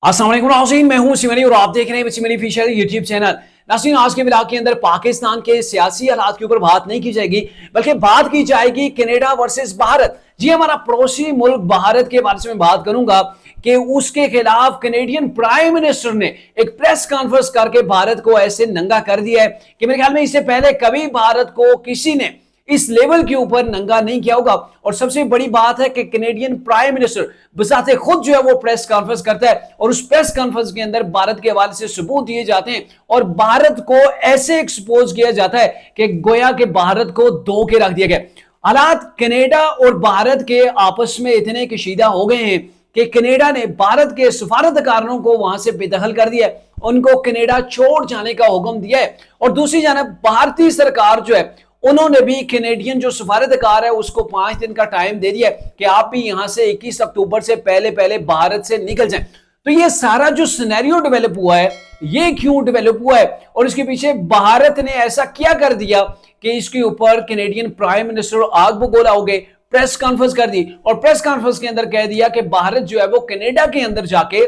अस्सलाम वालेकुम नाज़रीन, मैं हूं सिमरी और आप देख रहे हैं सिमरी ऑफिशियल यूट्यूब चैनल। नाज़रीन, आज के ब्लॉग के अंदर पाकिस्तान के सियासी हालात के ऊपर बात नहीं की जाएगी, बल्कि बात की जाएगी कनाडा वर्सेस भारत। जी, हमारा पड़ोसी मुल्क भारत के बारे में बात करूंगा कि उसके खिलाफ कनेडियन प्राइम मिनिस्टर ने एक प्रेस कॉन्फ्रेंस करके भारत को ऐसे नंगा कर दिया है कि मेरे ख्याल में इससे पहले कभी भारत को किसी ने इस लेवल के ऊपर नंगा नहीं किया होगा। और सबसे बड़ी बात है कि कनेडियन प्राइम मिनिस्टर बजाते खुद जो है वो प्रेस कॉन्फ्रेंस करता है और उस प्रेस कॉन्फ्रेंस के अंदर भारत के हवाले से सबूत दिए जाते हैं और भारत को ऐसे एक्सपोज किया जाता है कि गोया के भारत को धो के रख दिया गया। हालात कनाडा और भारत के आपस में इतने कशीदा हो गए हैं कि कनाडा ने भारत के सफारतकारों को वहां से बेदखल कर दिया है, उनको कनाडा छोड़ जाने का हुक्म दिया है। और दूसरी जानब भारतीय सरकार जो है उन्होंने भी कैनेडियन जो सफारतकार है उसको 5 दिन का टाइम दे दिया कि आप भी यहां से 21 अक्टूबर से पहले पहले भारत से निकल जाएं। तो ये सारा जो सिनेरियो डेवलप हुआ है, ये क्यों डेवलप हुआ है और इसके पीछे भारत ने ऐसा क्या कर दिया कि इसके ऊपर कैनेडियन प्राइम मिनिस्टर आग बगोला हो गए, प्रेस कॉन्फ्रेंस कर दी और प्रेस कॉन्फ्रेंस के अंदर कह दिया कि भारत जो है वो कनाडा के अंदर जाके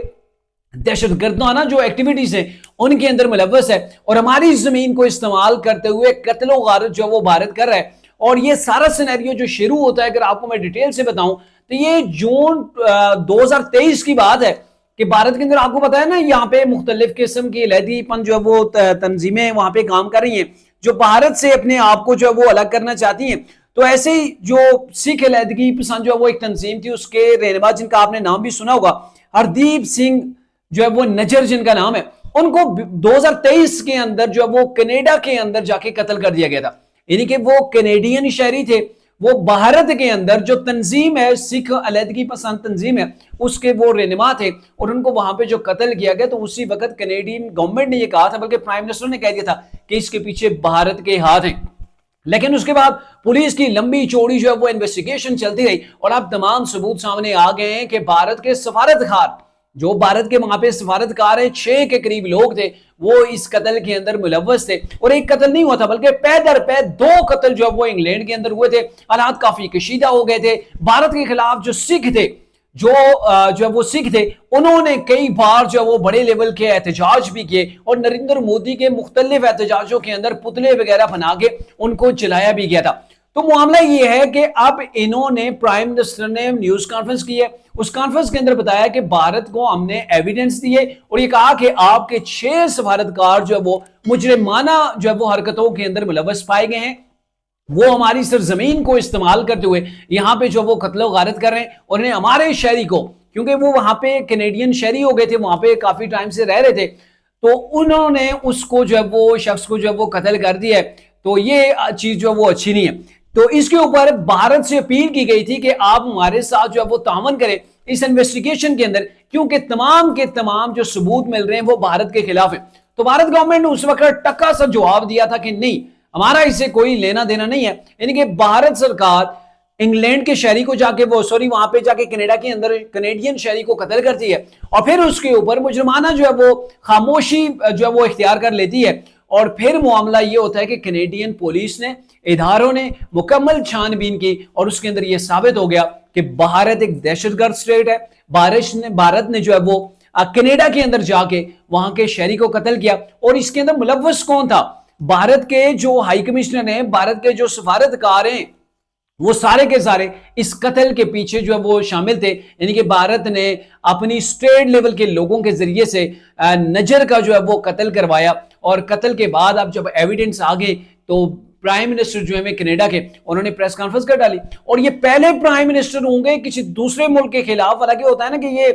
दहशतगर्दाना जो एक्टिविटीज है उनके अंदर मुलव्वस है और हमारी जमीन को इस्तेमाल करते हुए कत्लो गारत जो वो भारत कर रहा है। और ये सारा सिनेरियो जो शुरू होता है, अगर आपको मैं डिटेल से बताऊं तो ये जून 2023 की बात है कि भारत के अंदर आपको पता है ना, यहाँ पे मुख्तलिफ किस्म की लहदीपन जो है वो तंजीमें वहां पे काम कर रही हैं जो भारत से अपने आप को जो है वो अलग करना चाहती हैं। तो ऐसे ही जो सिख लहदगी पसंद जो है वो एक तंजीम थी, उसके रहनुमा जिनका आपने नाम भी सुना होगा, हरदीप सिंह जो है वो नजर जिनका नाम है, उनको 2023 के अंदर जो है वो कनाडा के अंदर जाके कत्ल कर दिया गया था। यानी कि वो कैनेडियन शहरी थे, वो भारत के अंदर जो तंजीम है सिख अलहदगी पसंद तंजीम है उसके वो रहनुमा थे और उनको वहां पे जो कत्ल किया गया तो उसी वक्त कैनेडियन गवर्नमेंट ने ये कहा था, बल्कि प्राइम मिनिस्टर ने कह दिया था कि इसके पीछे भारत के हाथ हैं। लेकिन उसके बाद पुलिस की लंबी चौड़ी जो है वो इन्वेस्टिगेशन चलती रही और अब तमाम सबूत सामने आ गए हैं कि भारत के सफारतकार जो भारत के वहां पे सफारतकार है 6 के करीब लोग थे, वो इस कत्ल के अंदर मुलव्वस थे। और एक कत्ल नहीं हुआ था बल्कि पै दर पै 2 कत्ल जो है वो इंग्लैंड के अंदर हुए थे। हालात काफी कशीदा हो गए थे। भारत के खिलाफ जो सिख थे जो है वो सिख थे, उन्होंने कई बार जो वो बड़े लेवल के एहतजाज भी किए और नरेंद्र मोदी के मुख्तलिफ एहतजाजों के अंदर पुतले वगैरह बना के उनको जलाया भी गया था। तो मामला ये है कि अब इन्होंने प्राइम मिनिस्टर ने न्यूज कॉन्फ्रेंस की है, उस कॉन्फ्रेंस के अंदर बताया कि भारत को हमने एविडेंस दिए और ये कहा कि आपके 6 सफारतकार जो है वो मुजरिमाना जो है वो हरकतों के अंदर मुलव्वस पाए गए हैं, वो हमारी सरजमीन को इस्तेमाल करते हुए यहाँ पे जो वो कत्लो गारत कर रहे हैं और इन्हें हमारे शहरी को, क्योंकि वो वहां पे कैनेडियन शहरी हो गए थे, वहां पे काफी टाइम से रह रहे थे, तो उन्होंने उसको जो है वो शख्स को जो है वो कत्ल कर दिया है। तो ये चीज जो है वो अच्छी नहीं है। तो इसके ऊपर भारत से अपील की गई थी कि आप हमारे साथ जो है वो तावन करें इस इन्वेस्टिगेशन के अंदर, क्योंकि तमाम के तमाम जो सबूत मिल रहे हैं वो भारत के खिलाफ है। तो भारत गवर्नमेंट ने उस वक्त टक्का सा जवाब दिया था कि नहीं, हमारा इससे कोई लेना देना नहीं है। यानी कि भारत सरकार इंग्लैंड के शहरी को जाके वहां पे जाके कनाडा के अंदर कनेडियन शहरी को कत्ल करती है और फिर उसके ऊपर मुजरमाना जो है वो खामोशी जो है वो इख्तियार कर लेती है। और फिर मामला ये होता है कि कैनेडियन पुलिस ने, इदारों ने मुकम्मल छानबीन की और उसके अंदर यह साबित हो गया कि भारत एक दहशतगर्द स्टेट है। भारत ने जो है वो कनाडा के अंदर जाके वहां के शहरी को कत्ल किया। और इसके अंदर मुलव्वस कौन था? भारत के जो हाई कमिश्नर हैं, भारत के जो सफारतकार हैं, वो सारे के सारे इस कत्ल के पीछे जो है वो शामिल थे। यानी कि भारत ने अपनी स्टेट लेवल के लोगों के जरिए से नजर का जो है वो कत्ल करवाया और कत्ल के बाद अब जब एविडेंस आ गए तो प्राइम मिनिस्टर जो है कनाडा के, उन्होंने प्रेस कॉन्फ्रेंस कर डाली और ये पहले प्राइम मिनिस्टर होंगे किसी दूसरे मुल्क के खिलाफ। हालांकि होता है ना कि ये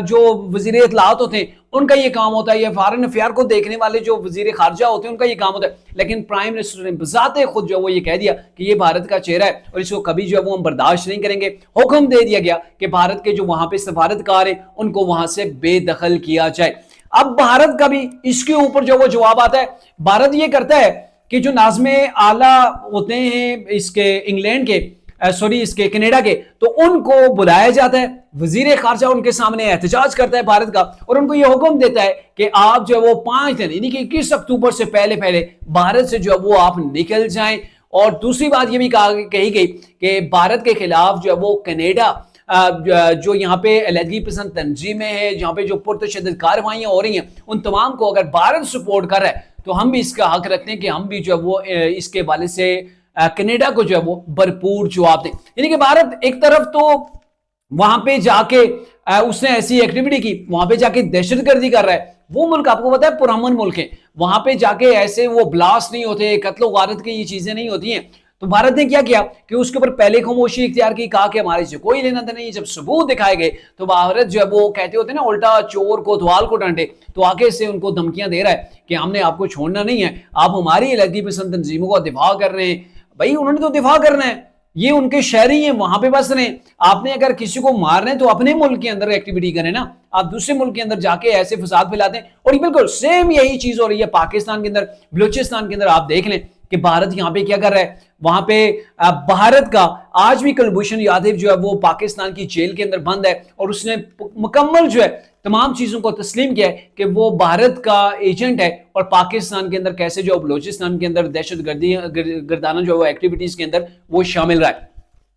जो वजीर इत्तलात होते हैं उनका ये काम होता है, ये फॉरेन अफेयर को देखने वाले जो वजीर खारजा होते हैं उनका ये काम होता है, लेकिन प्राइम मिनिस्टर ने बजाते खुद जो वो ये कह दिया कि ये भारत का चेहरा है और इसको कभी जो है वो हम बर्दाश्त नहीं करेंगे। हुक्म दे दिया गया कि भारत के जो वहां पे सफारतकार हैं उनको वहां से बेदखल किया जाए। अब भारत का भी इसके ऊपर जो वो जवाब आता है। भारत ये करता है कि जो नाज़िम आला होते हैं इसके इंग्लैंड के इसके कनाडा के, तो उनको बुलाया जाता है, वजीर खारजा उनके सामने एहतजाज करता है भारत का और उनको यह हुक्म देता है कि आप जो है वो 5 दिन यानी कि 21 अक्टूबर से पहले पहले भारत से जो है वो आप निकल जाएं। और दूसरी बात ये भी कही गई कि भारत के खिलाफ जो है वो कनाडा जो यहाँ पे अलहदगी पसंद तंजीमें हैं, जहाँ पे जो पुरतशद्दुद कार्रवाइयां हो रही हैं, उन तमाम को अगर भारत सपोर्ट कर रहा है तो हम भी इसका हक रखते हैं कि हम भी जो है वो इसके वाले से कनाडा को जो है वो भरपूर जवाब दें। यानी कि भारत एक तरफ तो वहां पे जाके उसने ऐसी एक्टिविटी की, वहां पे जाके दहशतगर्दी कर रहा है। वो मुल्क आपको पता है पुरअमन मुल्क है, वहां पे जाके ऐसे वो ब्लास्ट नहीं होते, कत्लो गारत की ये चीजें नहीं होती हैं। तो भारत ने क्या किया कि उसके ऊपर पहले खामोशी इख्तियार की, कहा कि हमारे से कोई लेना देना नहीं। जब सबूत दिखाए गए तो भारत जो है वो कहते होते हैं ना, उल्टा चोर को द्वाल को डांटे, तो आगे से उनको धमकियां दे रहा है कि हमने आपको छोड़ना नहीं है, आप हमारी अलहदगी पसंद तंजीमों का दिफा कर रहे हैं। भाई उन्होंने तो दिफा करना है, ये उनके शहरी हैं, वहां पे बस रहे। आपने अगर किसी को मारना है तो अपने मुल्क के अंदर एक्टिविटी करें ना, आप दूसरे मुल्क के अंदर जाके ऐसे फसाद फैलाते हैं। और बिल्कुल सेम यही चीज हो रही है पाकिस्तान के अंदर, बलूचिस्तान के अंदर। आप देख लें कि भारत यहां पे क्या कर रहा है। वहां पे भारत का आज भी कुलभूषण यादव जो है वो पाकिस्तान की जेल के अंदर बंद है, और उसने मुकम्मल जो है तमाम चीजों को तस्लीम किया है कि वो भारत का एजेंट है, और पाकिस्तान के अंदर कैसे जो बलूचिस्तान के अंदर दहशतगर्दी गर्दाना जो है एक्टिविटीज के अंदर वो शामिल रहा है।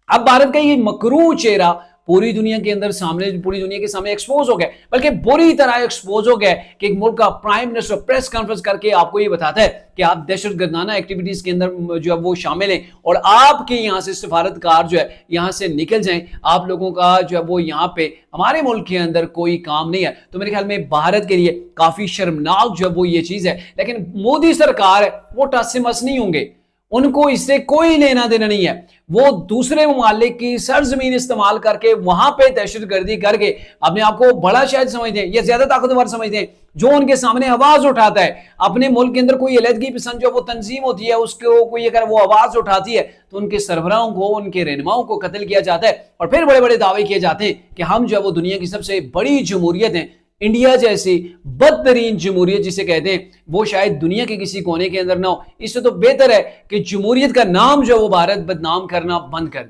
अब भारत का ये मकरू चेहरा पूरी दुनिया के अंदर सामने, पूरी दुनिया के सामने एक्सपोज हो गया, बल्कि बुरी तरह एक्सपोज हो गया कि एक मुल्क का प्राइम मिनिस्टर प्रेस कॉन्फ्रेंस करके आपको ये बताता है कि आप दहशतगर्दाना एक्टिविटीज के अंदर जो है वो शामिल हैं, और आपके यहां से सफारतकार जो है यहां से निकल जाएं, आप लोगों का जो है वो यहां पे हमारे मुल्क के अंदर कोई काम नहीं है। तो मेरे ख्याल में भारत के लिए काफी शर्मनाक जो है वो ये चीज है। लेकिन मोदी सरकार है वो टस से मस नहीं होंगे, उनको इससे कोई लेना देना नहीं है। वो दूसरे ममालिक की सरजमीन इस्तेमाल करके वहां पे दहशतगर्दी करके अपने आप को बड़ा शायद समझते हैं या ज्यादा ताकतवर समझते हैं। जो उनके सामने आवाज उठाता है, अपने मुल्क के अंदर कोई अलहदगी पसंद जो वो तंजीम होती है, उसको कोई अगर वो आवाज उठाती है तो उनके सरबराहों को, उनके रहनुमाओं को कत्ल किया जाता है, और फिर बड़े बड़े दावे किए जाते हैं कि हम जो है वो दुनिया की सबसे बड़ी जमहूरियत है। इंडिया जैसी बदतरीन जमहूरियत जिसे कहते हैं वो शायद दुनिया के किसी कोने के अंदर ना हो। इससे तो बेहतर है कि जमहूरियत का नाम जो वो भारत बदनाम करना बंद कर दे।